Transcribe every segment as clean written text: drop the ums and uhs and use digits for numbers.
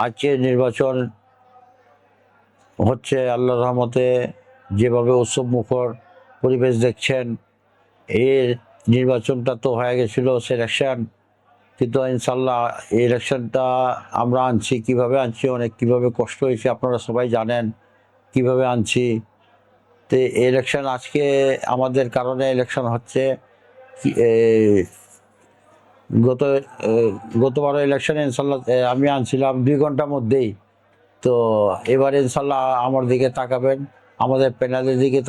আজকে নির্বাচন হচ্ছে আল্লাহর রহমতে, যেভাবে উৎসব মুখর পরিবেশ দেখছেন, এর নির্বাচনটা তো হয়ে গেছিল সিলেকশন, কিন্তু ইনশাল্লাহ এই ইলেকশনটা আমরা আনছি। কিভাবে আনছি, অনেক কিভাবে কষ্ট হয়েছে আপনারা সবাই জানেন কিভাবে আনছি। তো ইলেকশন আজকে আমাদের কারণে ইলেকশন হচ্ছে। গত গতবারও ইলেকশনে ইনশাল্লাহ আমি আনছিলাম 2 ঘন্টার মধ্যেই। তো এবারে ইনশাল্লাহ আমার দিকে তাকাবেন, আমাদের প্যানেলের দিকে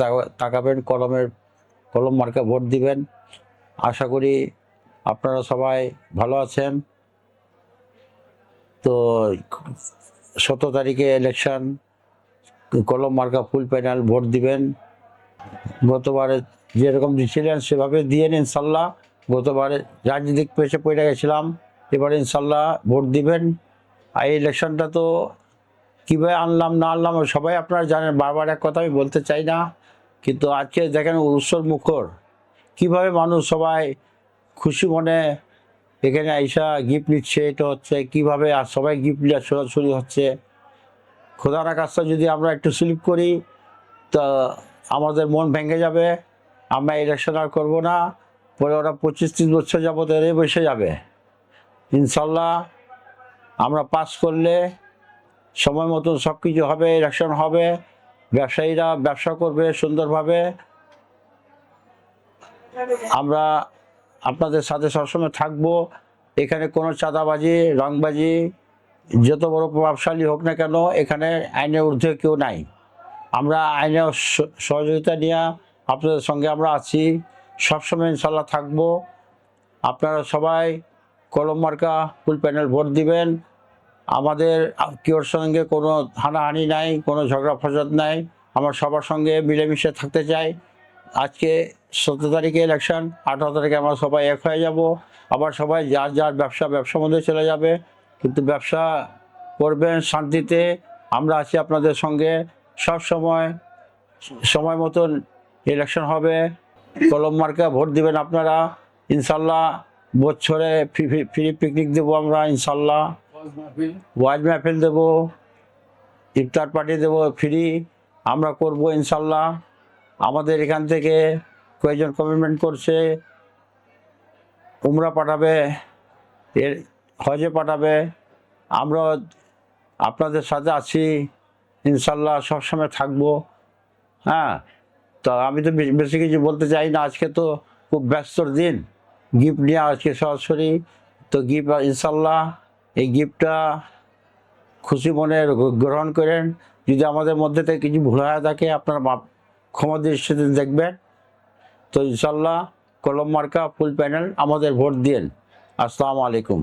তাকাবেন, কলম মার্কা ভোট দিবেন। আশা করি আপনারা সবাই ভালো আছেন। তো 17 তারিখে ইলেকশন, কলম মার্কা ফুল প্যানেল ভোট দিবেন। গতবারে যেরকম দিয়েছিলেন সেভাবে দিয়ে ইনশাল্লাহ। গতবারে রাজনৈতিক পেশে পড়ে গেছিলাম, এবারে ইনশাল্লাহ ভোট দিবেন। আর এই ইলেকশনটা তো কীভাবে আনলাম না আনলাম সবাই আপনারা জানেন, বারবার এক কথা আমি বলতে চাই না। কিন্তু আজকে দেখেন উৎসব মুখর কীভাবে মানুষ সবাই খুশি মনে এখানে আইসা গিফট নিচ্ছে। এটা হচ্ছে কীভাবে, আর সবাই গিফট নেওয়া ছোড়াছুড়ি হচ্ছে। খোদার কাজটা যদি আমরা একটু স্লিপ করি তা আমাদের মন ভেঙে যাবে। আমরা ইলেকশন আর করবো না, পরে ওরা 25-30 বছর যাবত এড়ে বসে যাবে। ইনশাল্লাহ আমরা পাস করলে সময় মতো সব কিছু হবে, ইলেকশন হবে, ব্যবসায়ীরা ব্যবসা করবে সুন্দরভাবে। আমরা আপনাদের সাথে সবসময় থাকবো। এখানে কোনো চাঁদাবাজি, রংবাজি, যত বড় প্রভাবশালী হোক না কেন, এখানে আইনের ঊর্ধ্বে কেউ নাই। আমরা আইনের সহযোগিতা নিয়ে আপনাদের সঙ্গে আমরা আছি, সবসময় ইনশাল্লাহ থাকবো। আপনারা সবাই কলম মার্কা ফুল প্যানেল ভোট দিবেন। আমাদের কেউর সঙ্গে কোনো হানাহানি নাই, কোনো ঝগড়া ফসাদ নাই। আমরা সবার সঙ্গে মিলেমিশে থাকতে চাই। আজকে 17 তারিখে ইলেকশন, 18 তারিখে আমরা সবাই এক হয়ে যাব। আবার সবাই যার যার ব্যবসার মধ্যে চলে যাবে, কিন্তু ব্যবসা করবেন শান্তিতে। আমরা আছি আপনাদের সঙ্গে সব সময় মতন ইলেকশন হবে। কলম মার্কা ভোট দিবেন আপনারা ইনশাল্লাহ। বছরে ফ্রি পিকনিক দেবো আমরা ইনশাল্লাহ, ওয়াজ মাহফিল দেবো, ইফতার পার্টি দেবো ফ্রি, আমরা করব ইনশাল্লাহ। আমাদের এখান থেকে কয়েকজন কমিটমেন্ট করছে, উমরা পাঠাবে, এর হজে পাঠাবে। আমরা আপনাদের সাথে আছি ইনশাল্লাহ, সবসময় থাকবো। হ্যাঁ, তো আমি তো বেশি কিছু বলতে চাই না। আজকে তো খুব ব্যস্তর দিন, গিফট নিয়ে আজকে সরাসরি। তো গিফট ইনশাল্লাহ, এই গিফটটা খুশি মনে গ্রহণ করেন। যদি আমাদের মধ্যে থেকে কিছু ভুল হয়ে থাকে আপনারা ক্ষমা দৃষ্টিতে দেখবেন। তো ইনশাল্লাহ কলম মার্কা ফুল প্যানেল আমাদের ভোট দিন। আসসালামু আলাইকুম।